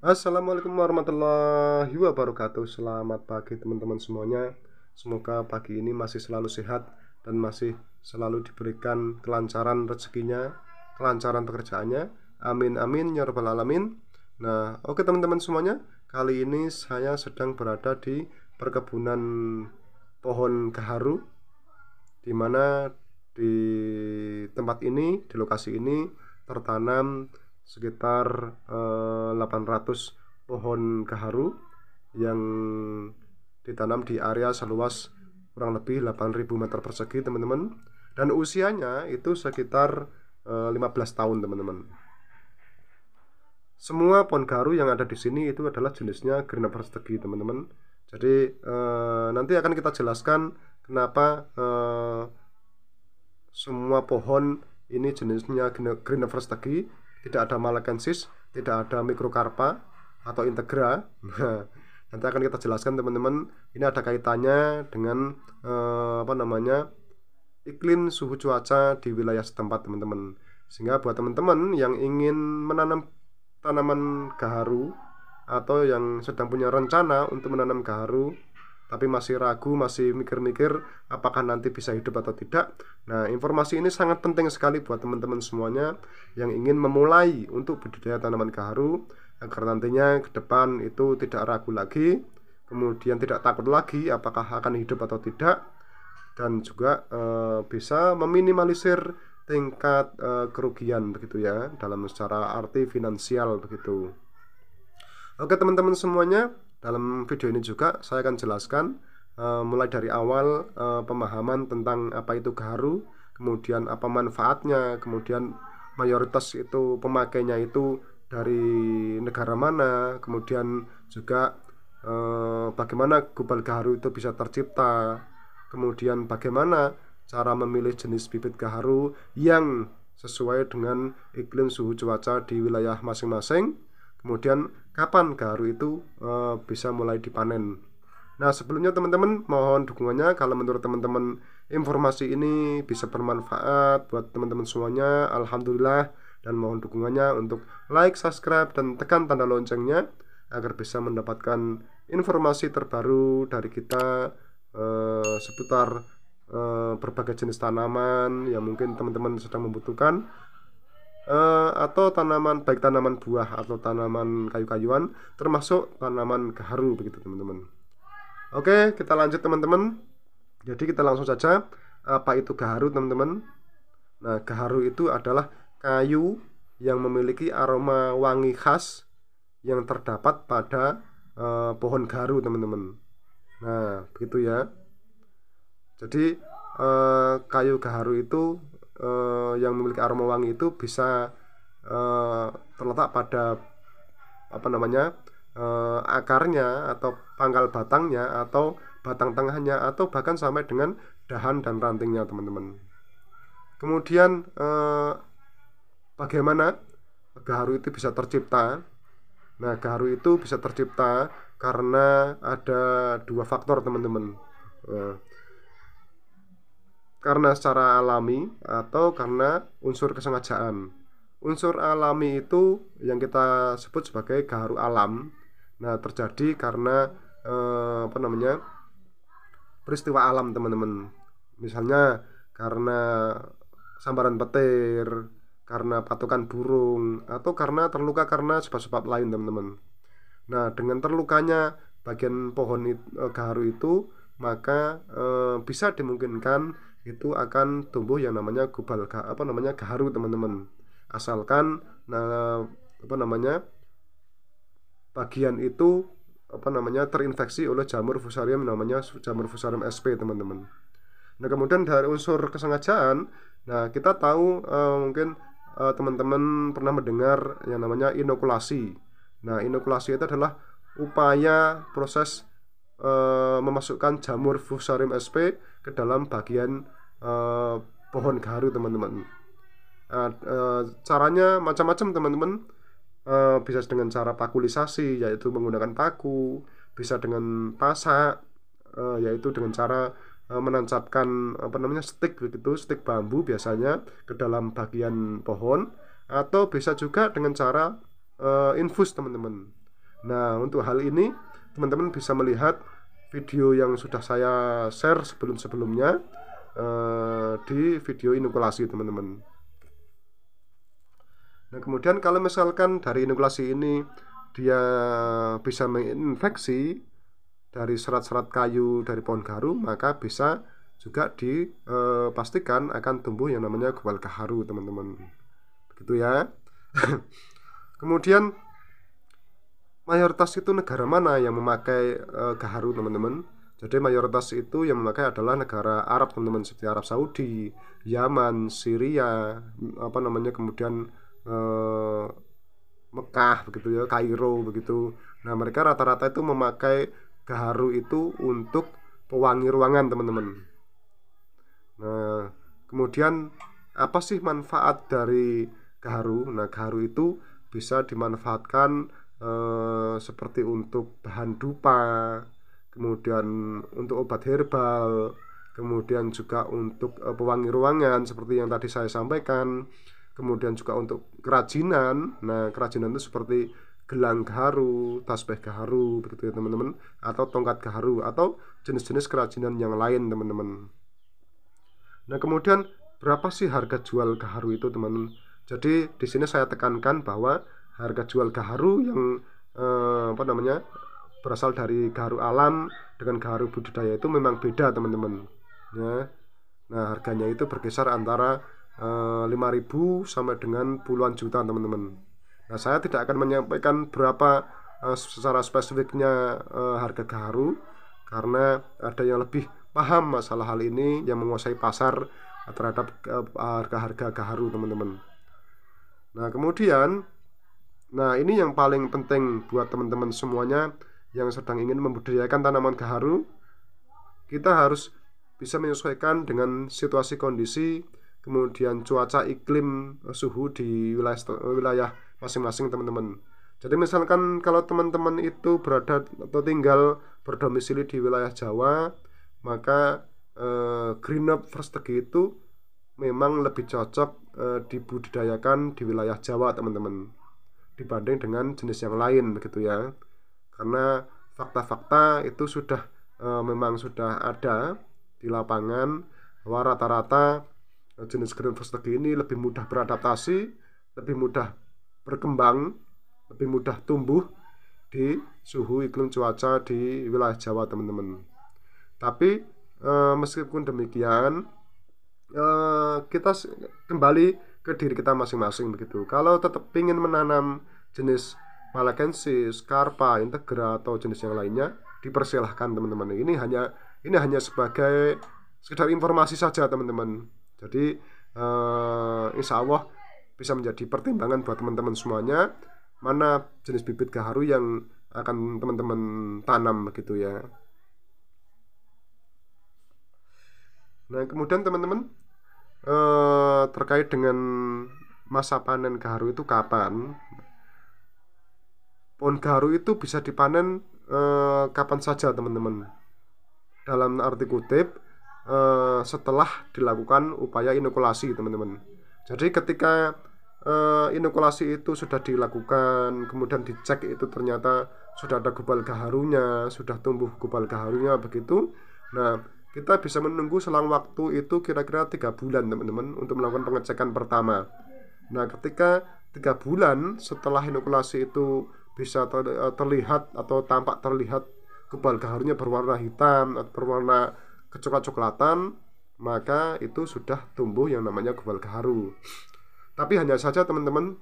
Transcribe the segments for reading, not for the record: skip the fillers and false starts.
Assalamualaikum warahmatullahi wabarakatuh. Selamat pagi teman-teman semuanya. Semoga pagi ini masih selalu sehat dan masih selalu diberikan kelancaran rezekinya, kelancaran pekerjaannya. Amin amin ya rabbal alamin. Nah, oke teman-teman semuanya, kali ini saya sedang berada di perkebunan pohon gaharu, di mana di tempat ini, di lokasi ini tertanam sekitar 800 pohon gaharu yang ditanam di area seluas kurang lebih 8.000 meter persegi teman-teman, dan usianya itu sekitar 15 tahun teman-teman. Semua pohon gaharu yang ada di sini itu adalah jenisnya green persegi teman-teman. Jadi nanti akan kita jelaskan kenapa semua pohon ini jenisnya green persegi, tidak ada malakensis, tidak ada mikrokarpa atau integra. Nah, nanti akan kita jelaskan teman-teman. Ini ada kaitannya dengan iklim suhu cuaca di wilayah setempat teman-teman. Sehingga buat teman-teman yang ingin menanam tanaman gaharu atau yang sedang punya rencana untuk menanam gaharu tapi masih ragu, masih mikir-mikir apakah nanti bisa hidup atau tidak. Nah, informasi ini sangat penting sekali buat teman-teman semuanya yang ingin memulai untuk budidaya tanaman gaharu, agar nantinya ke depan itu tidak ragu lagi, kemudian tidak takut lagi apakah akan hidup atau tidak, dan juga bisa meminimalisir tingkat kerugian begitu ya, dalam secara arti finansial begitu. Oke teman-teman semuanya, dalam video ini juga saya akan jelaskan mulai dari awal pemahaman tentang apa itu gaharu, kemudian apa manfaatnya, kemudian mayoritas itu pemakainya itu dari negara mana, kemudian juga bagaimana gubal gaharu itu bisa tercipta, kemudian bagaimana cara memilih jenis bibit gaharu yang sesuai dengan iklim suhu cuaca di wilayah masing-masing, kemudian kapan gaharu itu bisa mulai dipanen. Nah, sebelumnya teman-teman mohon dukungannya kalau menurut teman-teman informasi ini bisa bermanfaat buat teman-teman semuanya, alhamdulillah, dan mohon dukungannya untuk like, subscribe, dan tekan tanda loncengnya agar bisa mendapatkan informasi terbaru dari kita seputar berbagai jenis tanaman yang mungkin teman-teman sedang membutuhkan, atau tanaman, baik tanaman buah atau tanaman kayu-kayuan, termasuk tanaman gaharu begitu teman-teman. Oke, kita lanjut teman-teman. Jadi kita langsung saja, apa itu gaharu teman-teman? Nah, gaharu itu adalah kayu yang memiliki aroma wangi khas yang terdapat pada pohon gaharu teman-teman. Nah, begitu ya. Jadi kayu gaharu itu yang memiliki aroma wangi itu bisa terletak pada akarnya atau pangkal batangnya atau batang tengahnya atau bahkan sampai dengan dahan dan rantingnya teman-teman. Kemudian bagaimana gaharu itu bisa tercipta? Nah, gaharu itu bisa tercipta karena ada dua faktor teman-teman. Karena secara alami atau karena unsur kesengajaan. Unsur alami itu yang kita sebut sebagai gaharu alam. Nah, terjadi karena peristiwa alam teman-teman. Misalnya karena sambaran petir, karena patukan burung, atau karena terluka karena sebab-sebab lain teman-teman. Nah, dengan terlukanya bagian pohon gaharu itu, maka bisa dimungkinkan itu akan tumbuh yang namanya gaharu teman-teman. Asalkan bagian itu terinfeksi oleh jamur fusarium, namanya jamur fusarium sp teman-teman. Nah, kemudian dari unsur kesengajaan, nah kita tahu mungkin teman-teman pernah mendengar yang namanya inokulasi. Nah, inokulasi itu adalah upaya proses memasukkan jamur fusarium sp ke dalam bagian pohon gaharu teman-teman. Caranya macam-macam teman-teman. Bisa dengan cara pakulisasi, yaitu menggunakan paku, bisa dengan pasak, yaitu dengan cara menancapkan stik begitu, stik bambu biasanya ke dalam bagian pohon, atau bisa juga dengan cara infus teman-teman. Nah, untuk hal ini teman-teman bisa melihat video yang sudah saya share sebelum-sebelumnya di video inokulasi teman-teman. Nah, kemudian kalau misalkan dari inokulasi ini dia bisa menginfeksi dari serat-serat kayu dari pohon gaharu, maka bisa juga dipastikan akan tumbuh yang namanya gumpal gaharu teman-teman. Begitu ya. Kemudian mayoritas itu negara mana yang memakai gaharu teman-teman? Jadi mayoritas itu yang memakai adalah negara Arab teman-teman, seperti Arab Saudi, Yaman, Syria, kemudian eh, Mekah begitu ya, Kairo begitu. Nah, mereka rata-rata itu memakai gaharu itu untuk pewangi ruangan teman-teman. Nah, kemudian apa sih manfaat dari gaharu? Nah, gaharu itu bisa dimanfaatkan seperti untuk bahan dupa, kemudian untuk obat herbal, kemudian juga untuk pewangi ruangan seperti yang tadi saya sampaikan, kemudian juga untuk kerajinan. Nah, kerajinan itu seperti gelang gaharu, tasbih gaharu begitu ya teman-teman, atau tongkat gaharu, atau jenis-jenis kerajinan yang lain teman-teman. Nah, kemudian berapa sih harga jual gaharu itu teman-teman? Jadi di sini saya tekankan bahwa harga jual gaharu yang berasal dari gaharu alam dengan gaharu budidaya itu memang beda teman-teman ya. Nah, harganya itu berkisar antara 5.000 sampai dengan puluhan juta teman-teman. Nah, saya tidak akan menyampaikan berapa secara spesifiknya harga gaharu, karena ada yang lebih paham masalah hal ini, yang menguasai pasar terhadap harga-harga gaharu teman-teman. Nah, kemudian ini yang paling penting buat teman-teman semuanya yang sedang ingin membudidayakan tanaman gaharu. Kita harus bisa menyesuaikan dengan situasi kondisi, kemudian cuaca, iklim, suhu di wilayah masing-masing teman-teman. Jadi misalkan kalau teman-teman itu berada atau tinggal berdomisili di wilayah Jawa, maka green up Verstegi itu memang lebih cocok dibudidayakan di wilayah Jawa teman-teman, dibanding dengan jenis yang lain begitu ya. Karena fakta-fakta itu sudah memang sudah ada di lapangan bahwa rata-rata jenis green Verstegi ini lebih mudah beradaptasi, lebih mudah berkembang, lebih mudah tumbuh di suhu iklim cuaca di wilayah Jawa teman-teman. Tapi meskipun demikian, kita kembali ke diri kita masing-masing begitu. Kalau tetap ingin menanam jenis Malakensis, Carpa, Integra, atau jenis yang lainnya, dipersilahkan teman-teman. Ini hanya sebagai sekedar informasi saja teman-teman. Jadi insya Allah bisa menjadi pertimbangan buat teman-teman semuanya, mana jenis bibit gaharu yang akan teman-teman tanam begitu ya. Nah, kemudian teman-teman, terkait dengan masa panen gaharu itu kapan? Pohon gaharu itu bisa dipanen kapan saja teman-teman. Dalam arti kutip, setelah dilakukan upaya inokulasi teman-teman. Jadi ketika inokulasi itu sudah dilakukan, kemudian dicek itu ternyata sudah ada gumpal gaharunya, sudah tumbuh gumpal gaharunya begitu. Nah, kita bisa menunggu selang waktu itu kira-kira 3 bulan teman-teman untuk melakukan pengecekan pertama. Nah, ketika 3 bulan setelah inokulasi itu bisa terlihat atau tampak terlihat gumpal gaharunya berwarna hitam atau berwarna kecoklat-coklatan, maka itu sudah tumbuh yang namanya gumpal gaharu. Tapi hanya saja teman-teman,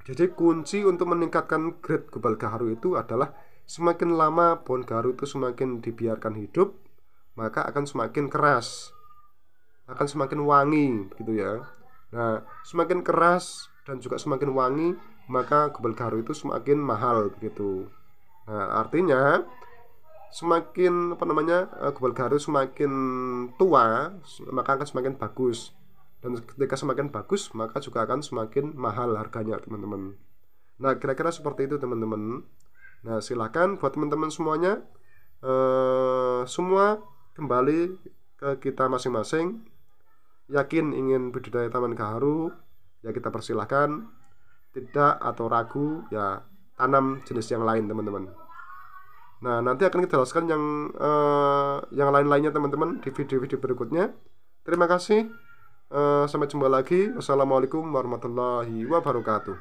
jadi kunci untuk meningkatkan grade gumpal gaharu itu adalah semakin lama pohon gaharu itu semakin dibiarkan hidup, maka akan semakin keras, akan semakin wangi gitu ya. Nah, semakin keras dan juga semakin wangi, maka gumpal gaharu itu semakin mahal begitu. Nah, artinya semakin gumpal gaharu semakin tua, maka akan semakin bagus, dan ketika semakin bagus maka juga akan semakin mahal harganya teman-teman. Nah, kira-kira seperti itu teman-teman. Nah, silakan buat teman-teman semuanya, semua kembali ke kita masing-masing. Yakin ingin budidaya tanaman gaharu, ya kita persilahkan. Tidak atau ragu, ya tanam jenis yang lain teman-teman. Nah, nanti akan kita jelaskan yang lain-lainnya teman-teman di video-video berikutnya. Terima kasih. Sampai jumpa lagi. Wassalamualaikum warahmatullahi wabarakatuh.